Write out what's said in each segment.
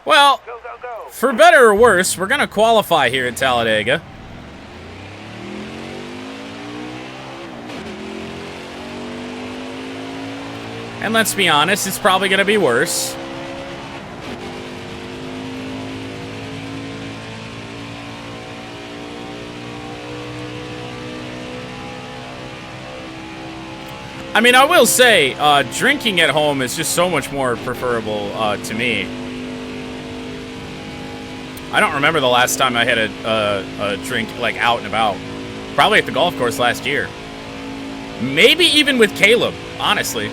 Well, for better or worse, we're going to qualify here at Talladega. And let's be honest, it's probably going to be worse. I mean, I will say, drinking at home is just so much more preferable to me. I don't remember the last time I had a drink, like, out and about. Probably at the golf course last year. Maybe even with Caleb, honestly.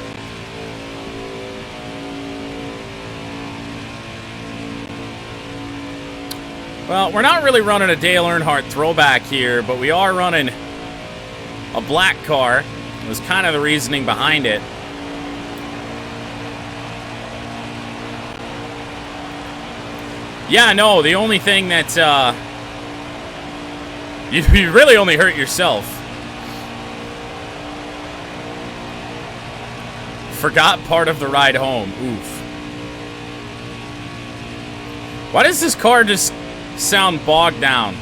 Well, we're not really running a Dale Earnhardt throwback here, but we are running a black car. It was kind of the reasoning behind it. Yeah, no, the only thing that, you really only hurt yourself. Forgot part of the ride home. Oof. Why does this car just sound bogged down?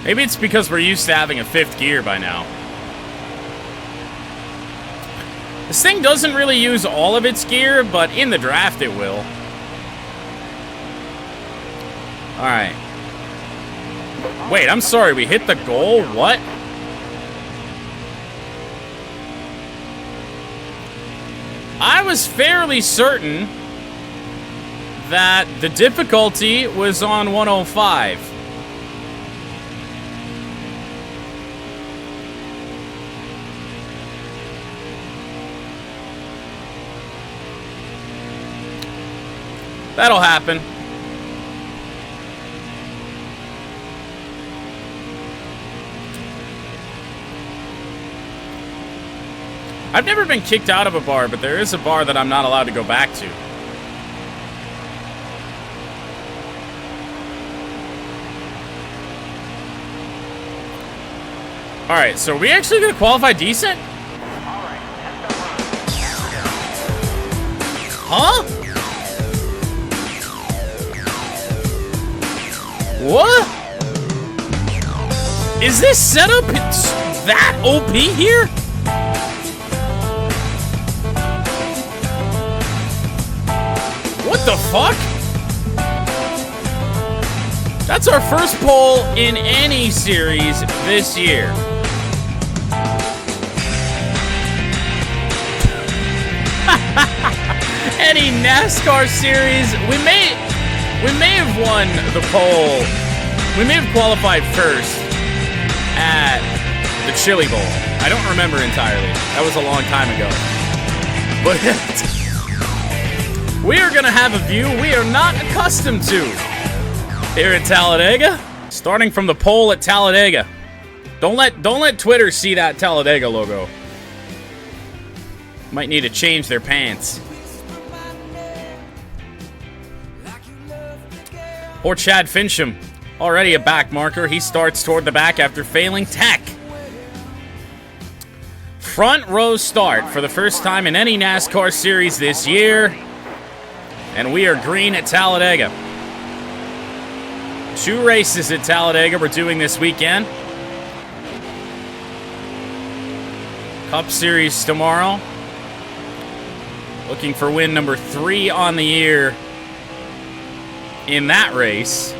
Maybe it's because we're used to having a fifth gear by now. This thing doesn't really use all of its gear, but in the draft it will. Alright. Wait, I'm sorry, we hit the goal? What? I was fairly certain that the difficulty was on 105. That'll happen. I've never been kicked out of a bar, but there is a bar that I'm not allowed to go back to. Alright, so are we actually going to qualify decent? Huh? What? Is this setup that OP here? What the fuck? That's our first pole in any series this year. Any NASCAR series, we may have won the pole. We may have qualified first at the Chili Bowl. I don't remember entirely. That was a long time ago. But we are going to have a view we are not accustomed to here at Talladega. Starting from the pole at Talladega. Don't let Twitter see that Talladega logo. Might need to change their pants. Poor Chad Fincham, already a back marker. He starts toward the back after failing tech. Front row start for the first time in any NASCAR series this year. And we are green at Talladega. 2 races at Talladega we're doing this weekend. Cup Series tomorrow. Looking for win number 3 on the year in that race.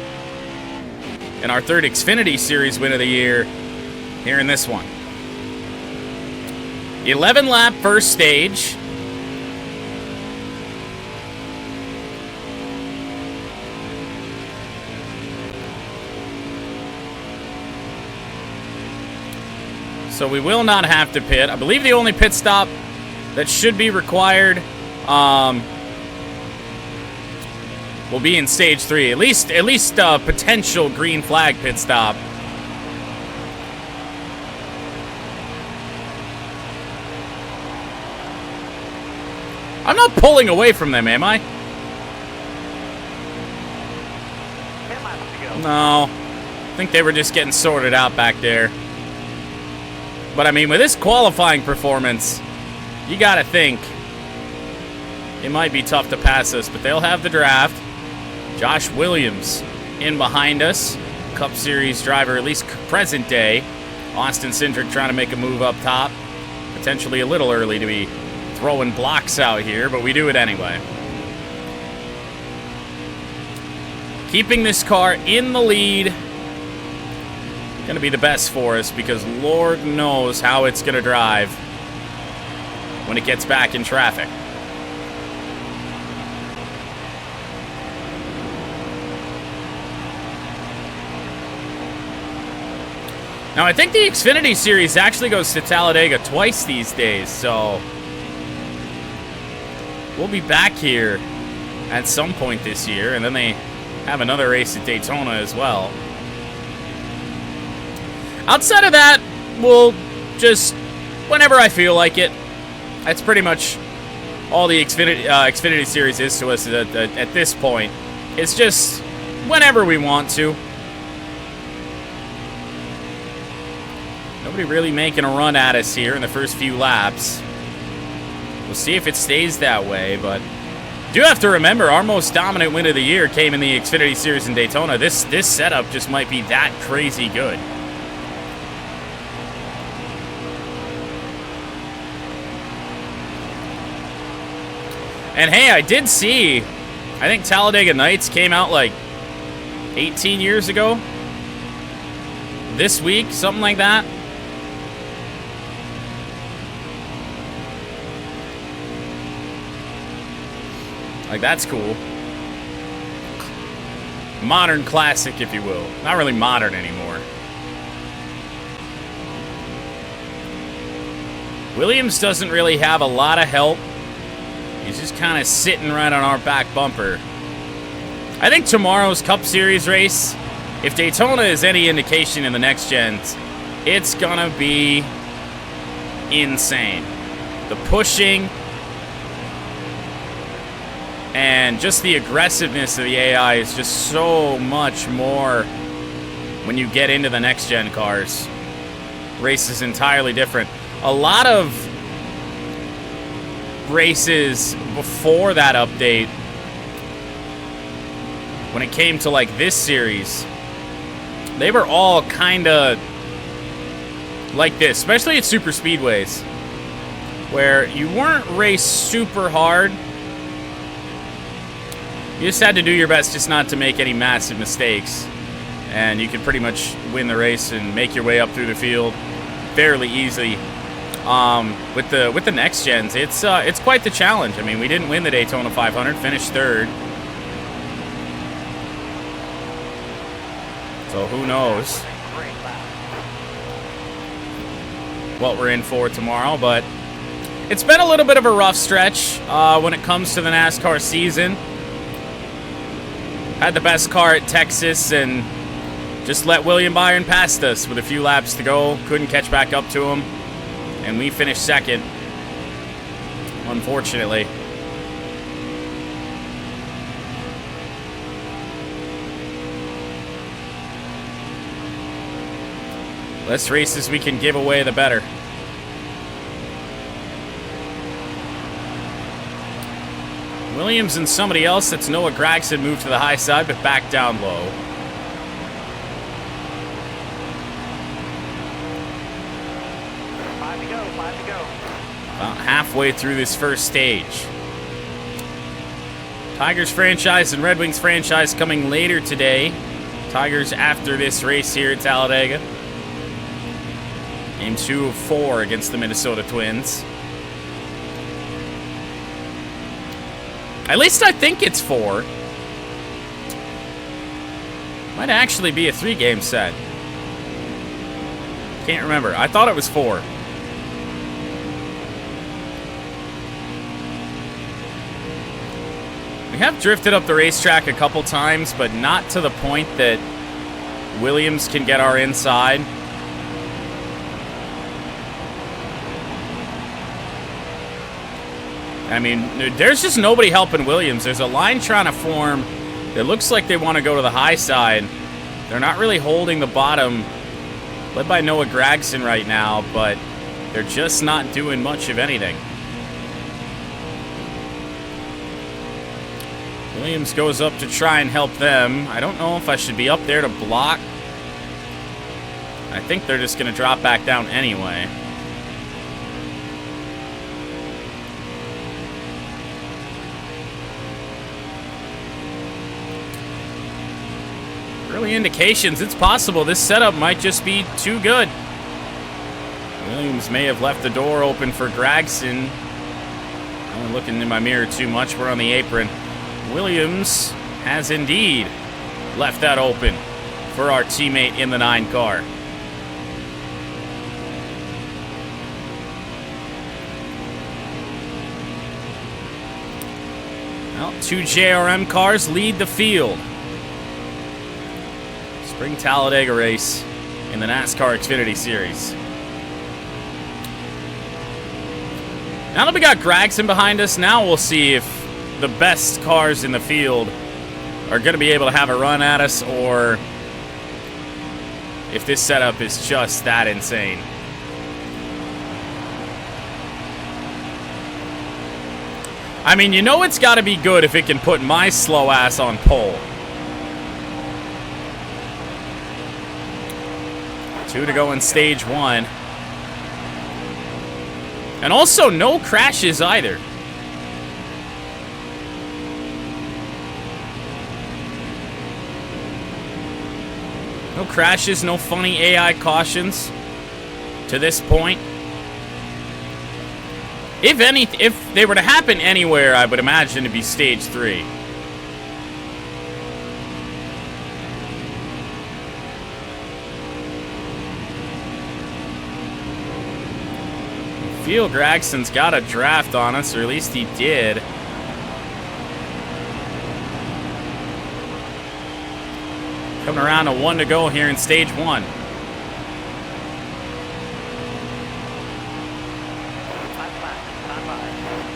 And our 3rd Xfinity Series win of the year here in this one. 11 lap first stage. So we will not have to pit. I believe the only pit stop that should be required will be in stage 3. At least a potential green flag pit stop I'm not pulling away from them, am I? 10 laps to go. No. I think they were just getting sorted out back there. But I mean, with this qualifying performance, you gotta think it might be tough to pass us, but they'll have the draft. Josh Williams in behind us. Cup Series driver, at least present day. Austin Cindric trying to make a move up top. Potentially a little early to be throwing blocks out here, but we do it anyway. Keeping this car in the lead going to be the best for us, because Lord knows how it's going to drive when it gets back in traffic. Now, I think the Xfinity Series actually goes to Talladega twice these days, so we'll be back here at some point this year, and then they have another race at Daytona as well. Outside of that, we'll just, whenever I feel like it, that's pretty much all the Xfinity Series is to us at this point. It's just whenever we want to. Nobody really making a run at us here in the first few laps. We'll see if it stays that way, but do have to remember, our most dominant win of the year came in the Xfinity Series in Daytona. This setup just might be that crazy good. And hey, I did see, I think Talladega Nights came out like 18 years ago. This week, something like that. Like, that's cool. Modern classic, if you will. Not really modern anymore. Williams doesn't really have a lot of help. He's just kind of sitting right on our back bumper. I think tomorrow's Cup Series race, if Daytona is any indication in the next gens, it's gonna be insane. The pushing and just the aggressiveness of the AI is just so much more when you get into the next gen cars. Race is entirely different. A lot of races before that update, when it came to like this series, they were all kind of like this, especially at super speedways, where you weren't raced super hard. You just had to do your best just not to make any massive mistakes, and you could pretty much win the race and make your way up through the field fairly easily. With the next gens, it's quite the challenge. I mean, we didn't win the Daytona 500, finished third. So who knows what we're in for tomorrow, but it's been a little bit of a rough stretch when it comes to the NASCAR season. Had the best car at Texas and just let William Byron past us with a few laps to go. Couldn't catch back up to him. And we finished second, unfortunately. Less races we can give away, the better. Williams and somebody else, that's Noah Gragson, moved to the high side, but back down low. Five to go. About halfway through this first stage. Tigers franchise and Red Wings franchise coming later today. Tigers after this race here at Talladega. Game 2 of 4 against the Minnesota Twins. At least I think it's 4. Might actually be a 3-game set. Can't remember. I thought it was 4. We have drifted up the racetrack a couple times, but not to the point that Williams can get our inside. I mean, there's just nobody helping Williams. There's a line trying to form. It looks like they want to go to the high side. They're not really holding the bottom. Led by Noah Gragson right now, but they're just not doing much of anything. Williams goes up to try and help them. I don't know if I should be up there to block. I think they're just going to drop back down anyway. Early indications, it's possible this setup might just be too good. Williams may have left the door open for Gragson. I'm looking in my mirror too much. We're on the apron. Williams has indeed left that open for our teammate in the 9 car. Well, 2 JRM cars lead the field. Spring Talladega race in the NASCAR Xfinity Series. Now that we got Gragson behind us, now we'll see if the best cars in the field are going to be able to have a run at us, or if this setup is just that insane. I mean, you know it's got to be good if it can put my slow ass on pole. 2 to go in stage 1. And also no crashes either. No crashes, no funny AI cautions to this point. If they were to happen anywhere, I would imagine it'd be stage 3. I feel Gragson's got a draft on us, or at least he did. Coming around to 1 to go here in stage 1.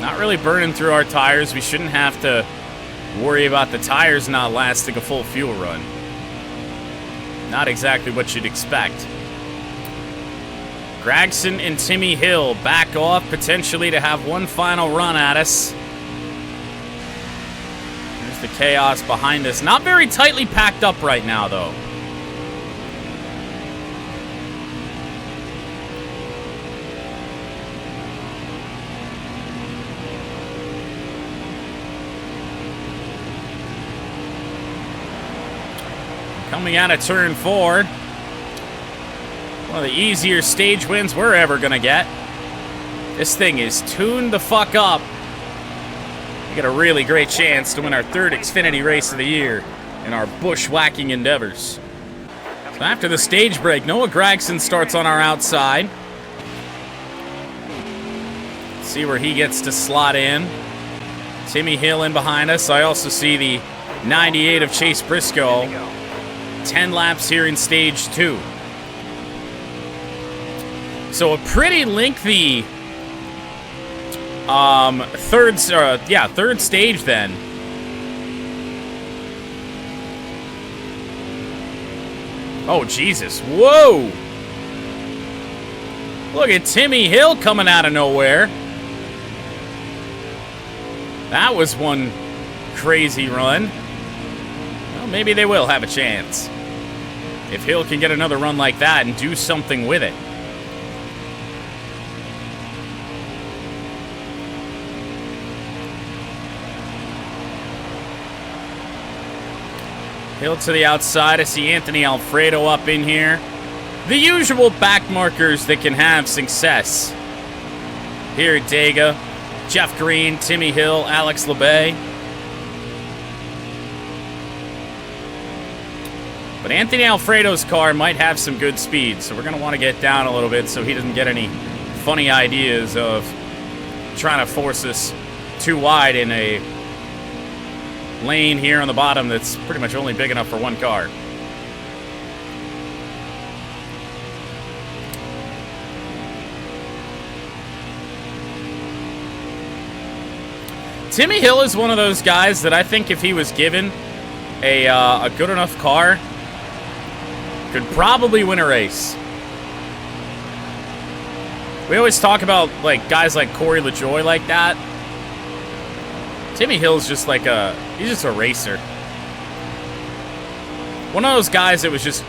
Not really burning through our tires. We shouldn't have to worry about the tires not lasting a full fuel run. Not exactly what you'd expect. Gragson and Timmy Hill back off, potentially to have one final run at us. There's the chaos behind us. Not very tightly packed up right now, though. Coming out of turn 4. One of the easier stage wins we're ever going to get. This thing is tuned the fuck up. We got a really great chance to win our 3rd Xfinity race of the year in our bushwhacking endeavors. So after the stage break, Noah Gragson starts on our outside. Let's see where he gets to slot in. Timmy Hill in behind us. I also see the 98 of Chase Briscoe. 10 laps here in stage 2. So a pretty lengthy third stage then. Oh, Jesus. Whoa! Look at Timmy Hill coming out of nowhere. That was one crazy run. Well, maybe they will have a chance. If Hill can get another run like that and do something with it. Hill to the outside. I see Anthony Alfredo up in here. The usual back markers that can have success here at Dega. Jeff Green, Timmy Hill, Alex LeBay. But Anthony Alfredo's car might have some good speed, so we're going to want to get down a little bit so he doesn't get any funny ideas of trying to force us too wide in a lane here on the bottom that's pretty much only big enough for one car. Timmy Hill is one of those guys that I think if he was given a good enough car, could probably win a race. We always talk about like guys like Corey LaJoie like that. Timmy Hill's just like he's just a racer. One of those guys that was just,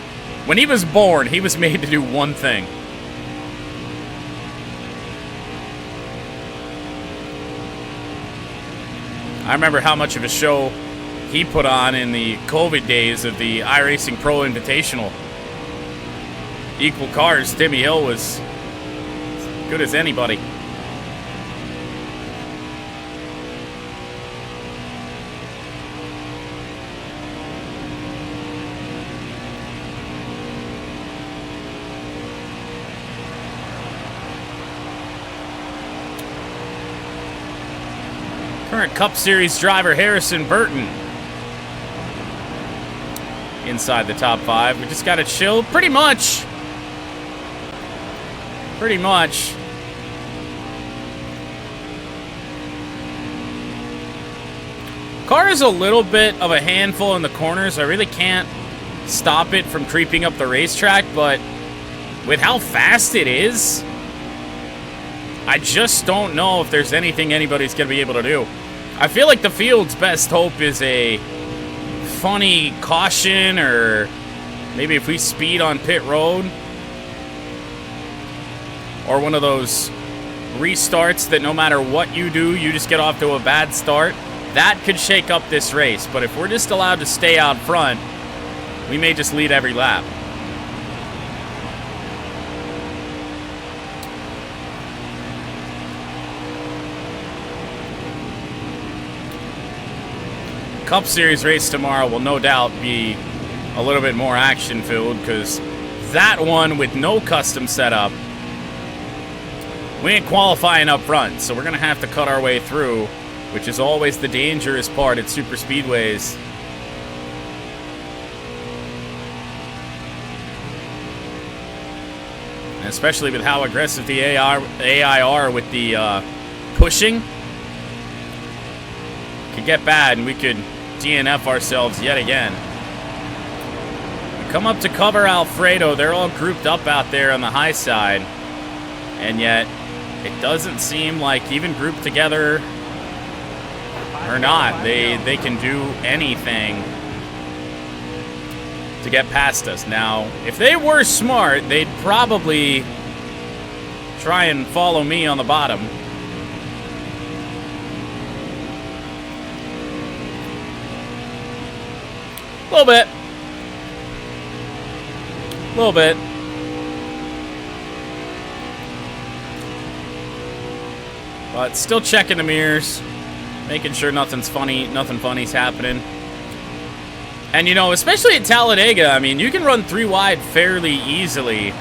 when he was born, he was made to do one thing. I remember how much of a show he put on in the COVID days of the iRacing Pro Invitational. Equal cars, Timmy Hill was as good as anybody. Current Cup Series driver Harrison Burton inside the top 5. We just got to chill pretty much. Pretty much. Car is a little bit of a handful in the corners. I really can't stop it from creeping up the racetrack, but with how fast it is, I just don't know if there's anything anybody's going to be able to do. I feel like the field's best hope is a funny caution, or maybe if we speed on pit road, or one of those restarts that no matter what you do, you just get off to a bad start. That could shake up this race, but if we're just allowed to stay out front, we may just lead every lap. Cup Series race tomorrow will no doubt be a little bit more action-filled, because that one with no custom setup, we ain't qualifying up front, so we're going to have to cut our way through, which is always the dangerous part at super speedways. And especially with how aggressive the AI are with the pushing, could get bad and we could DNF ourselves yet again. We come up to cover Alfredo. They're all grouped up out there on the high side, and yet it doesn't seem like, even grouped together or not, they can do anything to get past us. Now, if they were smart, they'd probably try and follow me on the bottom. A little bit. A little bit. But still checking the mirrors, making sure nothing funny's happening. And you know, especially at Talladega, I mean, you can run 3 wide fairly easily.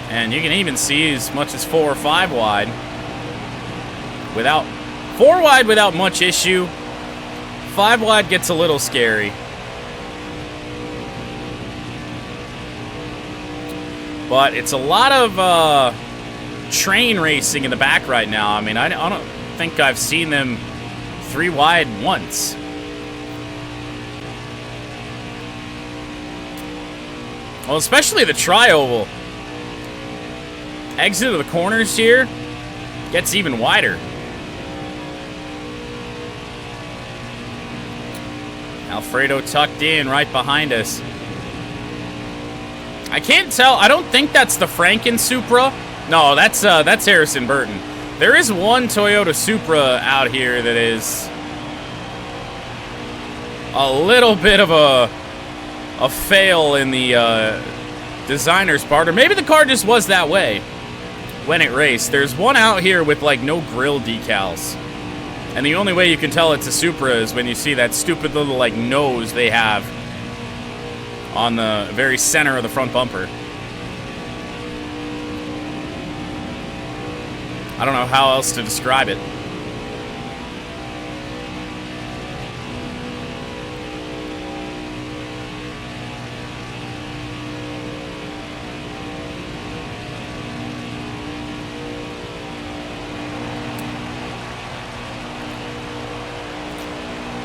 And you can even see as much as 4 or 5 wide without 4 wide without much issue. 5 wide gets a little scary. But it's a lot of train racing in the back right now. I mean, I don't think I've seen them 3 wide once. Well, especially the tri-oval. Exit of the corners here gets even wider. Alfredo tucked in right behind us. I can't tell. I don't think that's the Franken Supra. No, that's Harrison Burton. There is one Toyota Supra out here that is a little bit of a fail in the designer's part, or maybe the car just was that way when it raced. There's one out here with like no grill decals. And the only way you can tell it's a Supra is when you see that stupid little, like, nose they have on the very center of the front bumper. I don't know how else to describe it.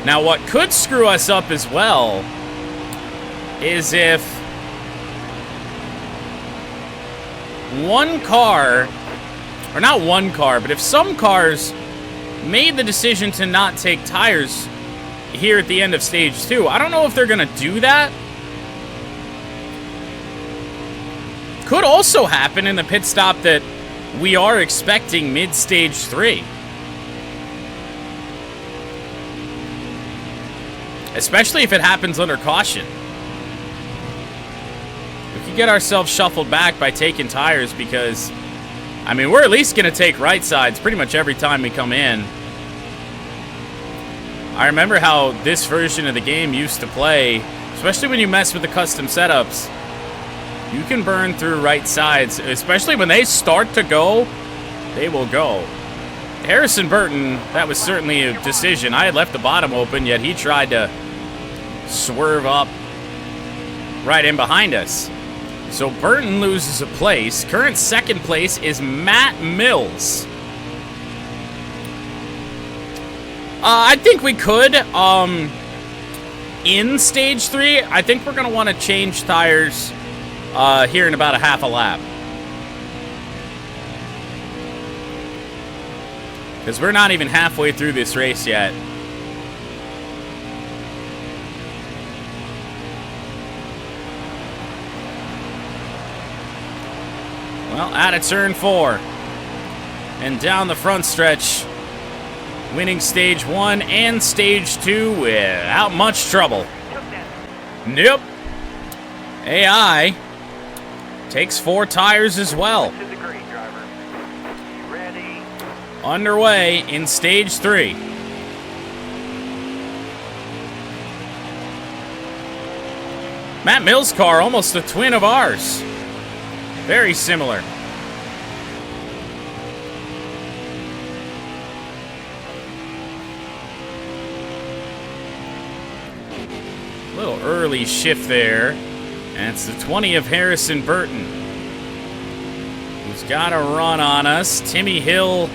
Now, what could screw us up as well is if one car, or not one car, but if some cars made the decision to not take tires here at the end of stage 2. I don't know if they're going to do that. Could also happen in the pit stop that we are expecting mid-stage 3. Especially if it happens under caution. We could get ourselves shuffled back by taking tires because, I mean, we're at least going to take right sides pretty much every time we come in. I remember how this version of the game used to play, especially when you mess with the custom setups. You can burn through right sides, especially when they start to go, they will go. Harrison Burton, that was certainly a decision. I had left the bottom open, yet he tried to swerve up right in behind us. So Burton loses a place. Current second place is Matt Mills. I think we could, in stage 3, I think we're going to want to change tires here in about a half a lap. Because we're not even halfway through this race yet. Well, out of turn 4. And down the front stretch. Winning stage 1 and stage 2 without much trouble. Nope. AI takes 4 tires as well. Underway in stage 3. Matt Mills' car, almost a twin of ours. Very similar. Little early shift there. And it's the 20 of Harrison Burton, who's got a run on us. Timmy Hill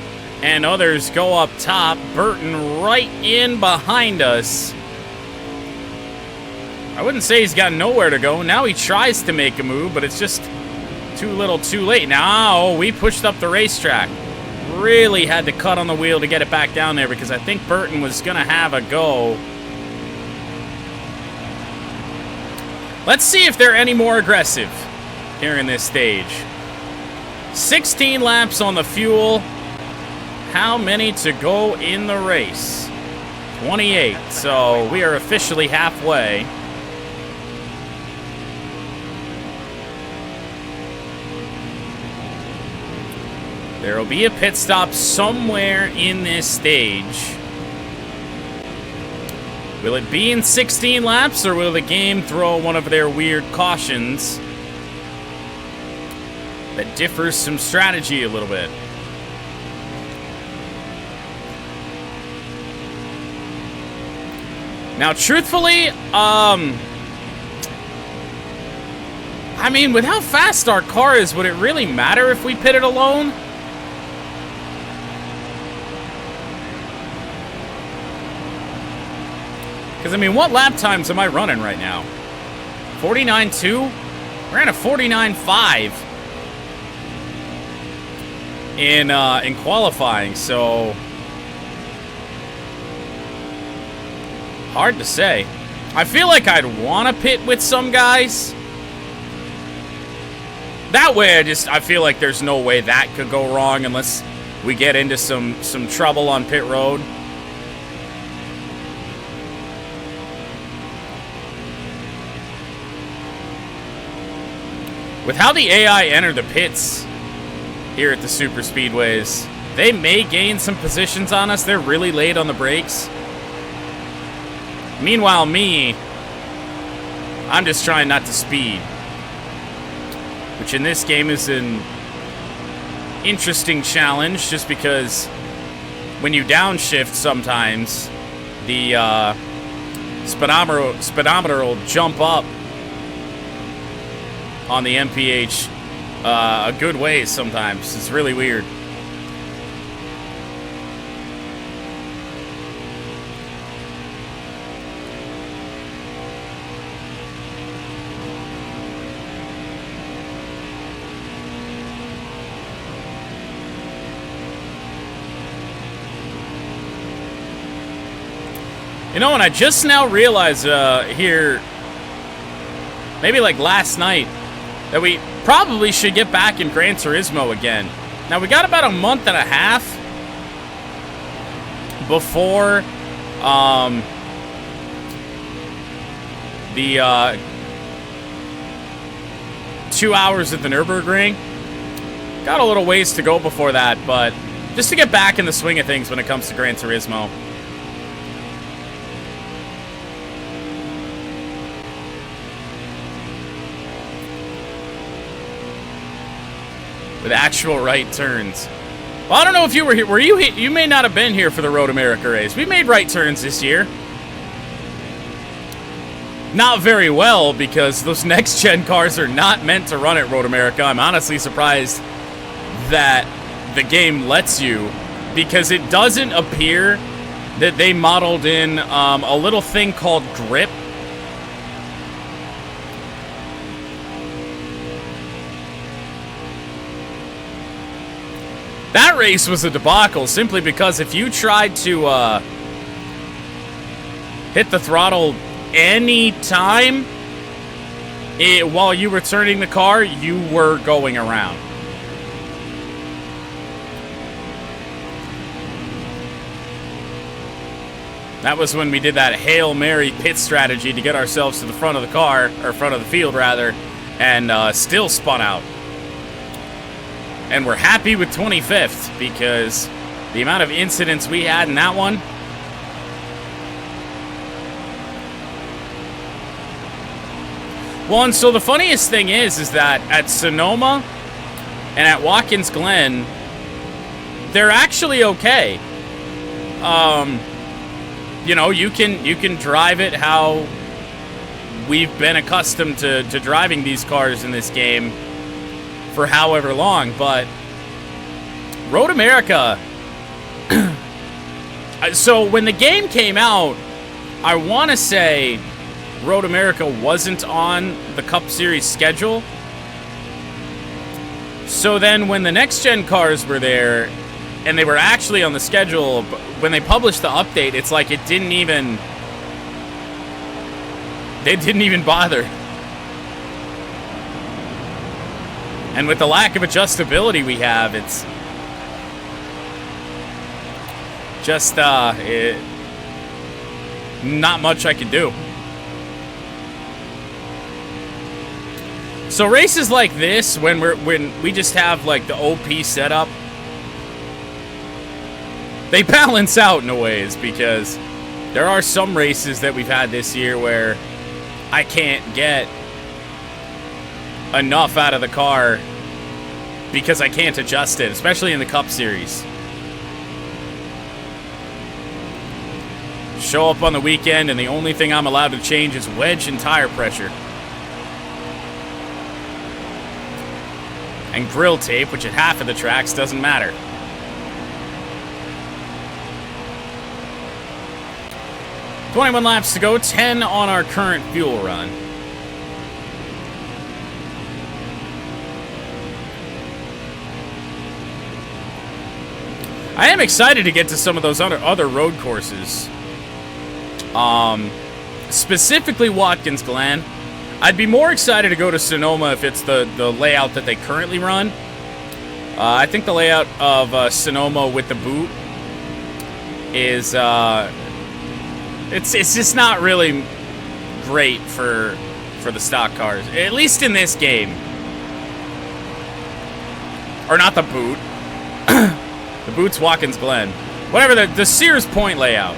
and others go up top. Burton right in behind us. I wouldn't say he's got nowhere to go. Now he tries to make a move, but it's just too little too late. Now we pushed up the racetrack. Really had to cut on the wheel to get it back down there because I think Burton was going to have a go. Let's see if they're any more aggressive here in this stage. 16 laps on the fuel. How many to go in the race? 28. So we are officially halfway. There will be a pit stop somewhere in this stage. Will it be in 16 laps, or will the game throw one of their weird cautions that differs some strategy a little bit? Now, truthfully, I mean, with how fast our car is, would it really matter if we pitted alone? Because, I mean, what lap times am I running right now? 49.2? We're at a 49.5 in qualifying, so hard to say. I feel like I'd want to pit with some guys. That way, I feel like there's no way that could go wrong unless we get into some trouble on pit road. With how the AI enter the pits here at the super speedways, they may gain some positions on us. They're really late on the brakes. Meanwhile, I'm just trying not to speed, which in this game is an interesting challenge just because when you downshift sometimes, the speedometer will jump up on the MPH a good ways sometimes. It's really weird. You know, and I just now realized here, maybe like last night, that we probably should get back in Gran Turismo again. Now, we got about a month and a half before the 2 hours at the Nürburgring. Got a little ways to go before that, but just to get back in the swing of things when it comes to Gran Turismo. With actual right turns. Well, I don't know if you were here. Were you here? You may not have been here for the Road America race. We made right turns this year. Not very well, because those next-gen cars are not meant to run at Road America. I'm honestly surprised that the game lets you, because it doesn't appear that they modeled in a little thing called grip. That race was a debacle, simply because if you tried to hit the throttle any time while you were turning the car, you were going around. That was when we did that Hail Mary pit strategy to get ourselves to the front of the car, or front of the field rather, and still spun out. And we're happy with 25th, because the amount of incidents we had in that one. Well, and so the funniest thing is that at Sonoma and at Watkins Glen, they're actually okay. You know, you can drive it how we've been accustomed to driving these cars in this game for however long, but Road America. So when the game came out, I want to say Road America wasn't on the Cup Series schedule. So then when the next-gen cars were there, and they were actually on the schedule, when they published the update, it's like it didn't even... They didn't even bother. And with the lack of adjustability we have, it's just not much I can do. So races like this, when we just have like the OP setup, they balance out in a ways, because there are some races that we've had this year where I can't get enough out of the car because I can't adjust it, especially in the Cup Series. Show up on the weekend, and the only thing I'm allowed to change is wedge and tire pressure. And grill tape, which at half of the tracks doesn't matter. "21 laps to go, 10 on our current fuel run." I am excited to get to some of those other road courses. Specifically Watkins Glen. I'd be more excited to go to Sonoma if it's the layout that they currently run. I think the layout of Sonoma with the boot is it's just not really great for the stock cars, at least in this game. Or not the boot. The boot's Watkins Glen. Whatever, the Sears Point layout.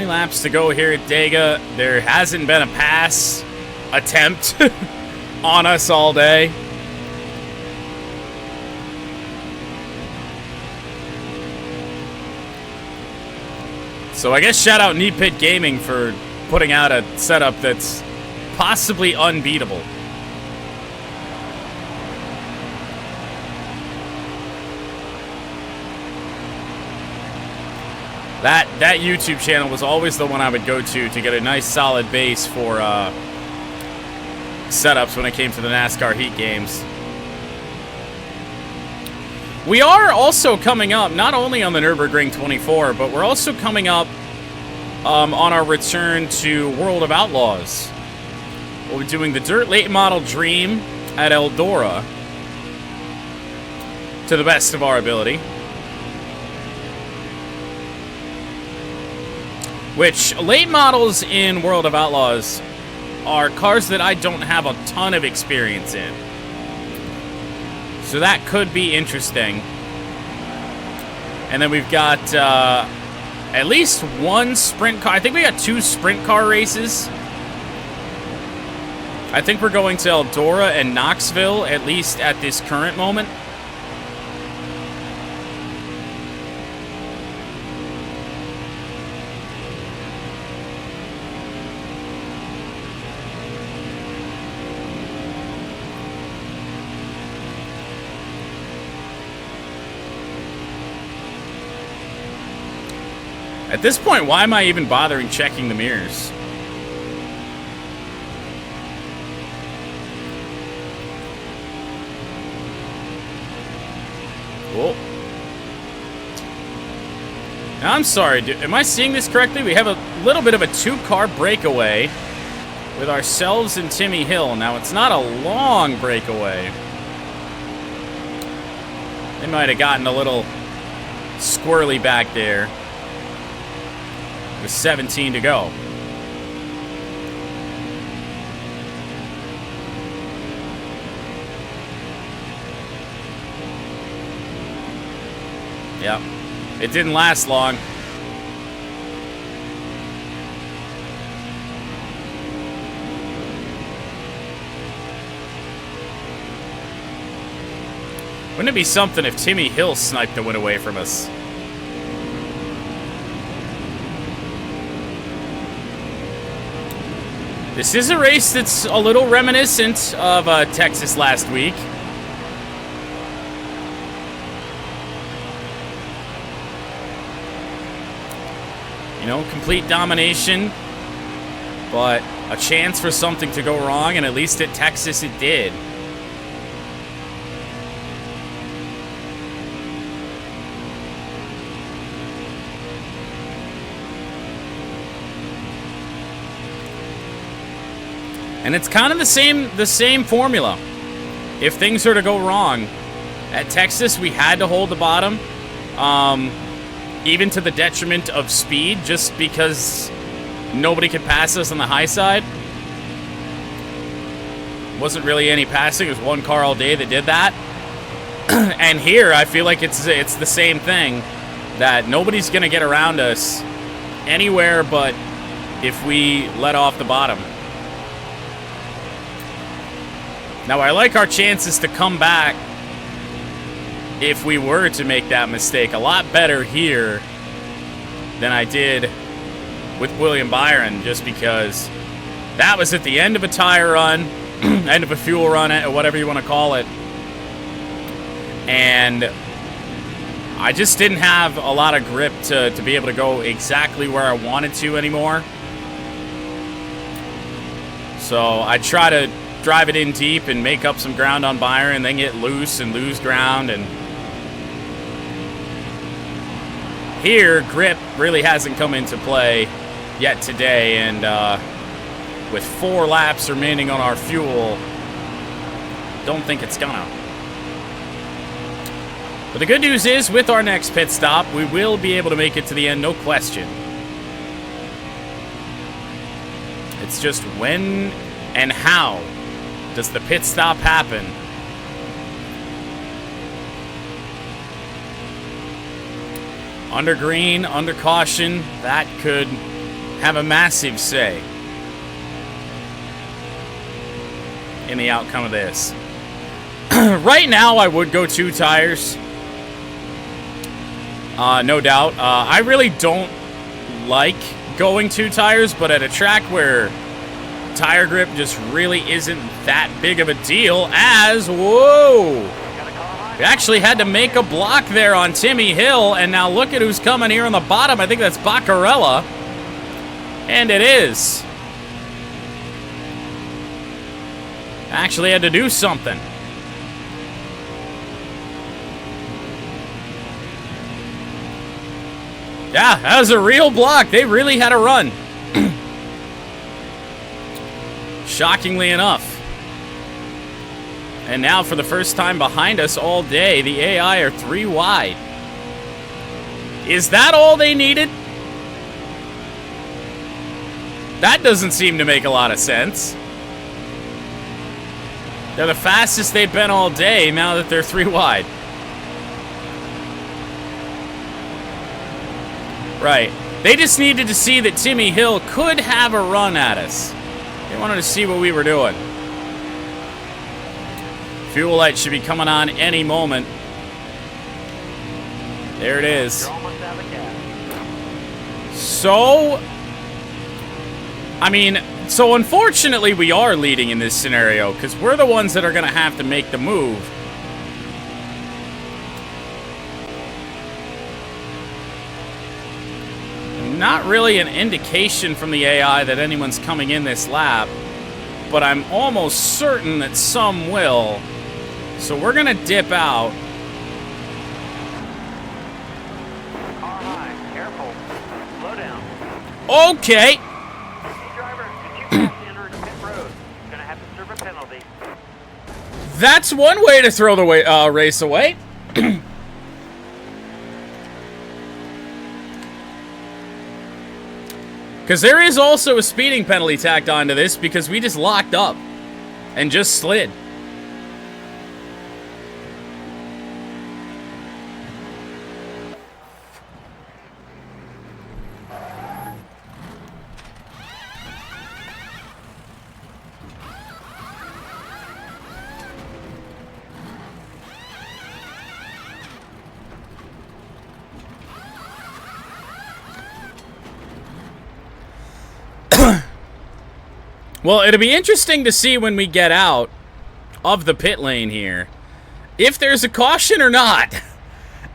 Laps to go here at Dega. There hasn't been a pass attempt on us all day. So I guess shout out Knee Pit Gaming for putting out a setup that's possibly unbeatable. That YouTube channel was always the one I would go to get a nice solid base for setups when it came to the NASCAR Heat games. We are also coming up, not only on the Nürburgring 24, but we're also coming up on our return to World of Outlaws. We'll be doing the Dirt Late Model Dream at Eldora to the best of our ability. Which, late models in World of Outlaws are cars that I don't have a ton of experience in. So that could be interesting. And then we've got at least one sprint car. I think we got 2 sprint car races. I think we're going to Eldora and Knoxville, at least at this current moment. At this point, why am I even bothering checking the mirrors? Cool. Now, I'm sorry, am I seeing this correctly? We have a little bit of a 2-car breakaway with ourselves and Timmy Hill. Now, it's not a long breakaway. They might have gotten a little squirrely back there. With 17 to go. Yep. It didn't last long. Wouldn't it be something if Timmy Hill sniped the win away from us? This is a race that's a little reminiscent of Texas last week. You know, complete domination, but a chance for something to go wrong, and at least at Texas it did. And it's kind of the same formula. If things are to go wrong, at Texas we had to hold the bottom, even to the detriment of speed, just because nobody could pass us on the high side. Wasn't really any passing. It was one car all day that did that. And here, I feel like it's the same thing, that nobody's gonna get around us anywhere but if we let off the bottom. Now, I like our chances to come back if we were to make that mistake a lot better here than I did with William Byron, just because that was at the end of a tire run, end of a fuel run, or whatever you want to call it. And I just didn't have a lot of grip to be able to go exactly where I wanted to anymore. So I try to drive it in deep and make up some ground on Byron, and then get loose and lose ground. And here, grip really hasn't come into play yet today, and with 4 laps remaining on our fuel, don't think it's gonna. But the good news is, with our next pit stop, we will be able to make it to the end, no question. It's just when and how does the pit stop happen? Under green, under caution, that could have a massive say in the outcome of this. Right now, I would go 2 tires. No doubt. I really don't like going 2 tires, but at a track where tire grip just really isn't that big of a deal, as, whoa, We actually had to make a block there on Timmy Hill, and now look at who's coming here on the bottom. I think that's Baccarella. And it is. Actually had to do something. Yeah, that was a real block. They really had a run. Shockingly enough. And now for the first time behind us all day, the AI are 3 wide. Is that all they needed? That doesn't seem to make a lot of sense. They're the fastest they've been all day now that they're 3 wide. Right. They just needed to see that Timmy Hill could have a run at us. They wanted to see what we were doing. Fuel light should be coming on any moment. There it is. You're almost out of gas. So, I mean, so unfortunately we are leading in this scenario because we're the ones that are going to have to make the move. Not really an indication from the AI that anyone's coming in this lap, but I'm almost certain that some will. So we're going to dip out. Car high, careful. Slow down. Okay. Hey driver, could you pass enter the pit road? Gonna have to serve a penalty. That's one way to throw the race away. Because there is also a speeding penalty tacked onto this because we just locked up and just slid. Well, it'll be interesting to see when we get out of the pit lane here if there's a caution or not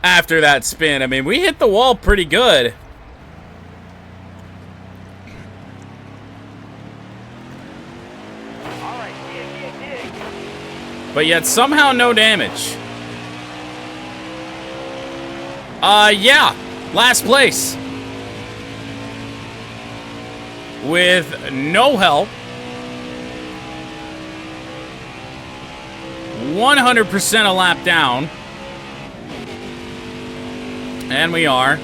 after that spin. I mean, we hit the wall pretty good. All right, dig. But yet somehow no damage. Yeah, last place. With no help. 100% a lap down. And we are.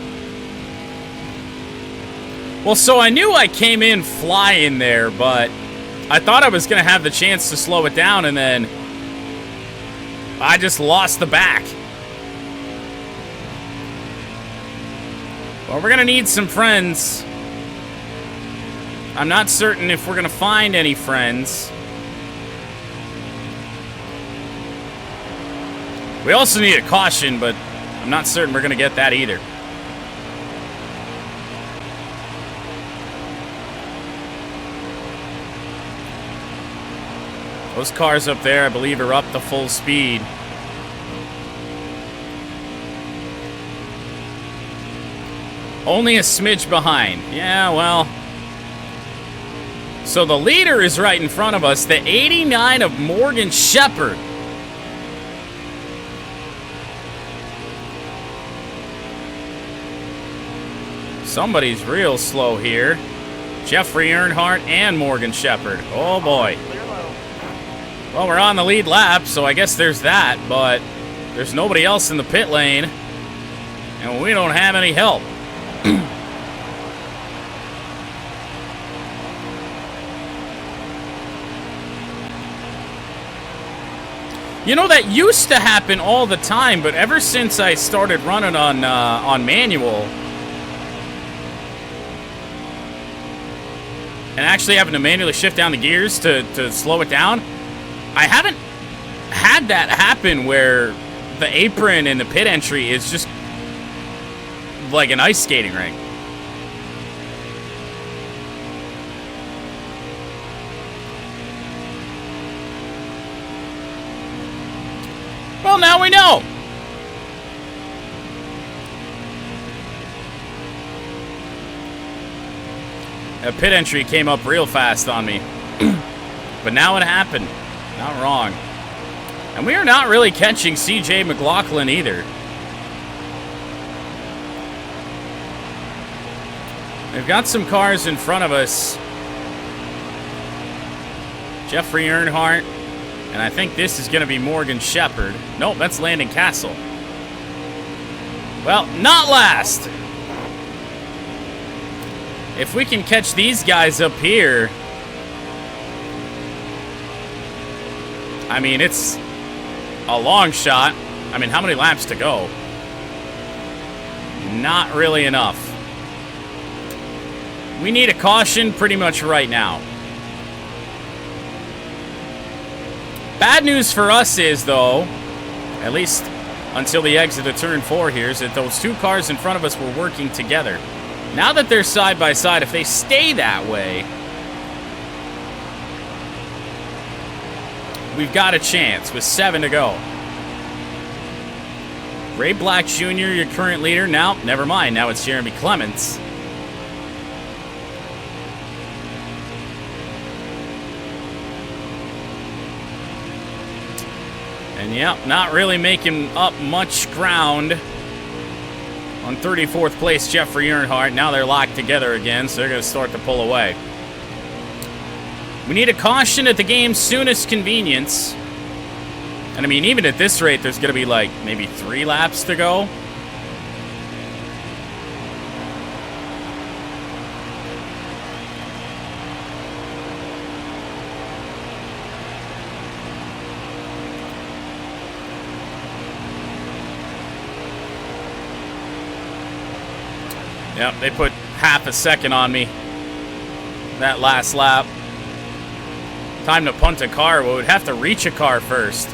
Well, so I knew I came in flying there, but I thought I was going to have the chance to slow it down, and then I just lost the back. Well, we're going to need some friends. I'm not certain if we're going to find any friends. We also need a caution, but I'm not certain we're going to get that either. Those cars up there, I believe, are up to full speed. Only a smidge behind. Yeah, well. So the leader is right in front of us, the 89 of Morgan Shepherd. Somebody's real slow here. Jeffrey Earnhardt and Morgan Shepherd. Oh boy. Clear low. Well, we're on the lead lap, so I guess there's that, but there's nobody else in the pit lane, and we don't have any help. You know, that used to happen all the time, but ever since I started running on manual, and actually having to manually shift down the gears to slow it down, I haven't had that happen where the apron and the pit entry is just like an ice skating rink. Well, now we know. A pit entry came up real fast on me. But now it happened. Not wrong. And we are not really catching CJ McLaughlin either. We've got some cars in front of us. Jeffrey Earnhardt. And I think this is going to be Morgan Shepherd. Nope, that's Landon Castle. Well, not last. If we can catch these guys up here... I mean, it's a long shot. I mean, how many laps to go? Not really enough. We need a caution pretty much right now. Bad news for us is, though, at least until the exit of turn 4 here, is that those two cars in front of us were working together. Now that they're side by side, if they stay that way, we've got a chance with 7 to go. Ray Black Jr., your current leader. Now, never mind. Now it's Jeremy Clements. And yep, not really making up much ground. On 34th place, Jeffrey Earnhardt. Now they're locked together again, so they're going to start to pull away. We need a caution at the game's soonest convenience. And I mean, even at this rate, there's going to be like maybe 3 laps to go. Yep, they put half a second on me that last lap. Time to punt a car. Well, we'd have to reach a car first.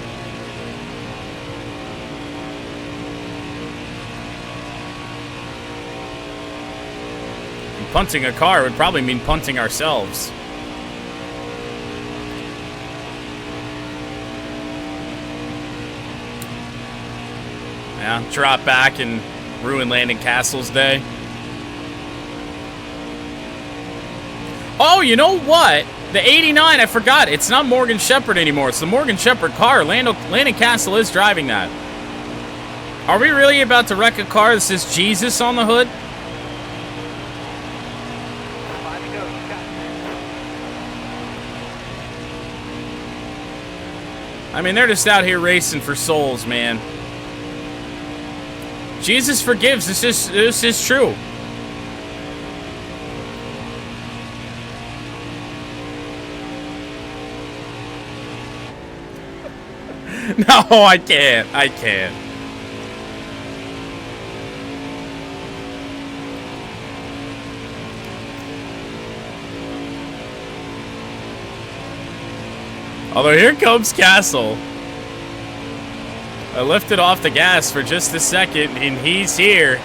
And punting a car would probably mean punting ourselves. Yeah, drop back and ruin Landon Castle's day. Oh, you know what? The 89, I forgot. It's not Morgan Shepherd anymore. It's the Morgan Shepherd car. Landon Castle is driving that. Are we really about to wreck a car that says Jesus on the hood? 5 to go. You got it. I mean, they're just out here racing for souls, man. Jesus forgives. This is true. No, I can't. I can't. Although here comes Castle. I lifted off the gas for just a second, and he's here.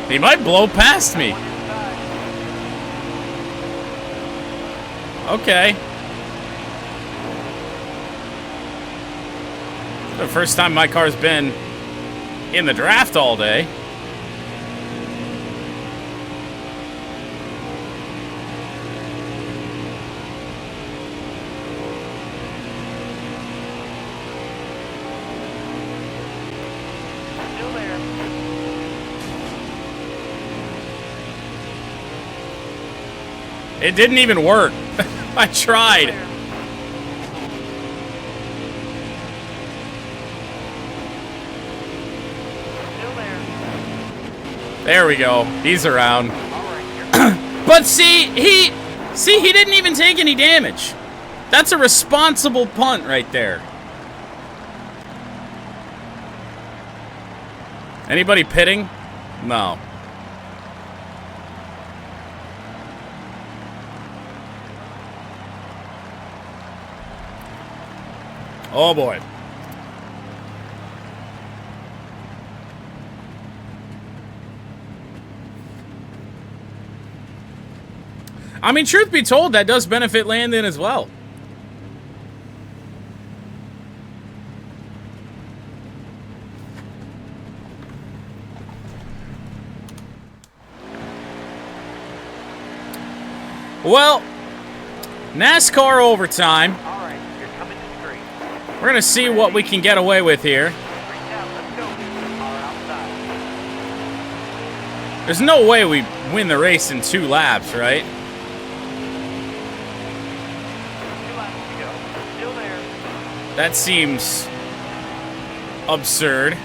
He might blow past me. Okay. The first time my car's been in the draft all day. Still there. It didn't even work. I tried. There we go. He's around. But see, he didn't even take any damage. That's a responsible punt right there. Anybody pitting? No. Oh boy. I mean, truth be told, that does benefit Landon as well. Well, NASCAR overtime. All right, you're coming to straight. We're going to see what we can get away with here. Straight down, let's go. Car outside. There's no way we win the race in 2 laps, right? 2 laps to go. Still there. That seems absurd.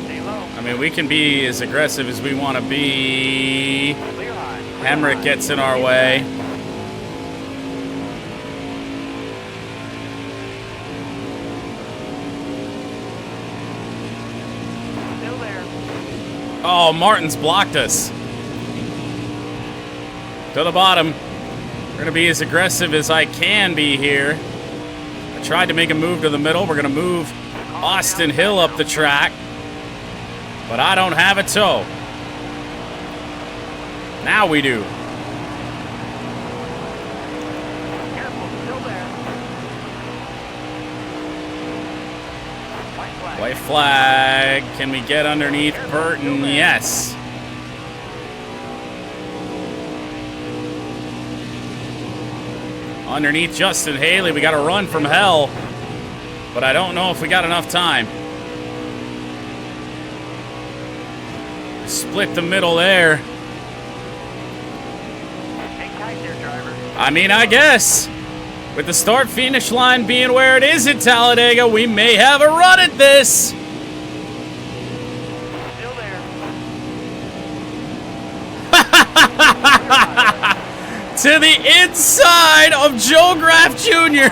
Stay low. I mean, we can be as aggressive as we want to be. Clear high. Hemrick gets in our way. Still there. Oh, Martin's blocked us. To the bottom. We're going to be as aggressive as I can be here. I tried to make a move to the middle. We're going to move Austin Hill up the track. But I don't have a toe. Now we do. Careful, still there. White flag. White flag. Can we get underneath Burton? Yes. Underneath Justin Haley. We got to run from hell. But I don't know if we got enough time. Split the middle there. Hang tight there, driver. I mean, I guess. With the start-finish line being where it is at Talladega, we may have a run at this. Still there. To the inside of Joe Graff Jr.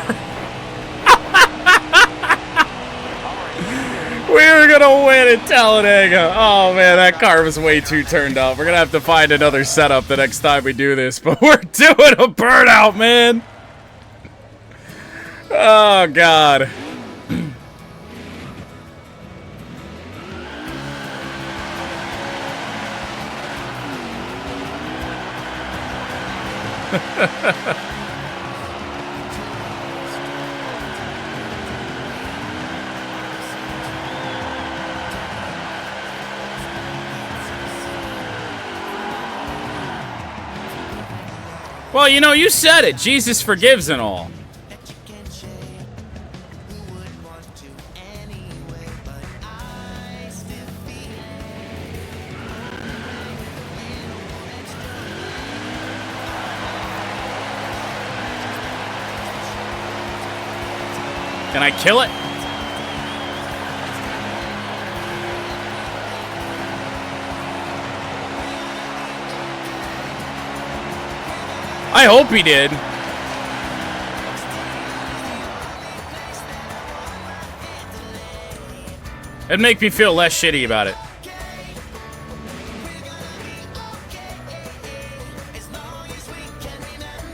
We were going to win at Talladega. Oh, man, that car was way too turned up. We're going to have to find another setup the next time we do this. But we're doing a burnout, man. Oh, God. Well, you know, you said it. Jesus forgives and all. Can I kill it? I hope he did. It'd make me feel less shitty about it.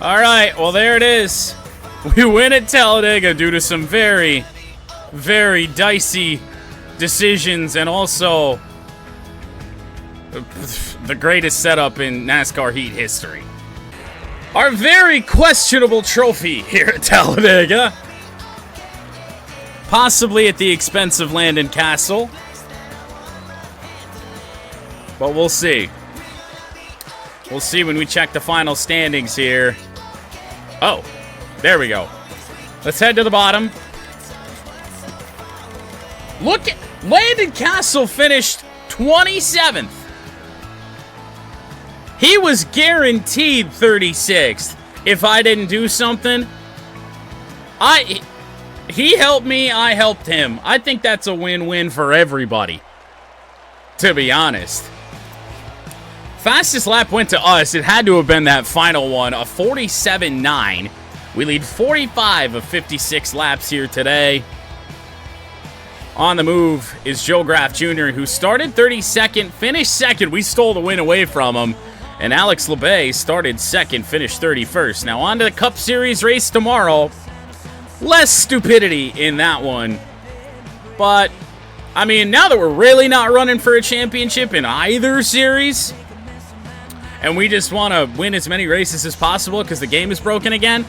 All right, well, there it is. We win at Talladega due to some very, very dicey decisions and also the greatest setup in NASCAR heat history. Our very questionable trophy here at Talladega. Possibly at the expense of Landon Castle. But we'll see. We'll see when we check the final standings here. Oh, there we go. Let's head to the bottom. Look at Landon Castle finished 27th. He was guaranteed 36th if I didn't do something. He helped me, I helped him. I think that's a win-win for everybody, to be honest. Fastest lap went to us. It had to have been that final one, a 47.9. We lead 45 of 56 laps here today. On the move is Joe Graff Jr., who started 32nd, finished second. We stole the win away from him. And Alex LeBay started second, finished 31st. Now on to the Cup Series race tomorrow. Less stupidity in that one. But, I mean, now that we're really not running for a championship in either series, and we just want to win as many races as possible because the game is broken again,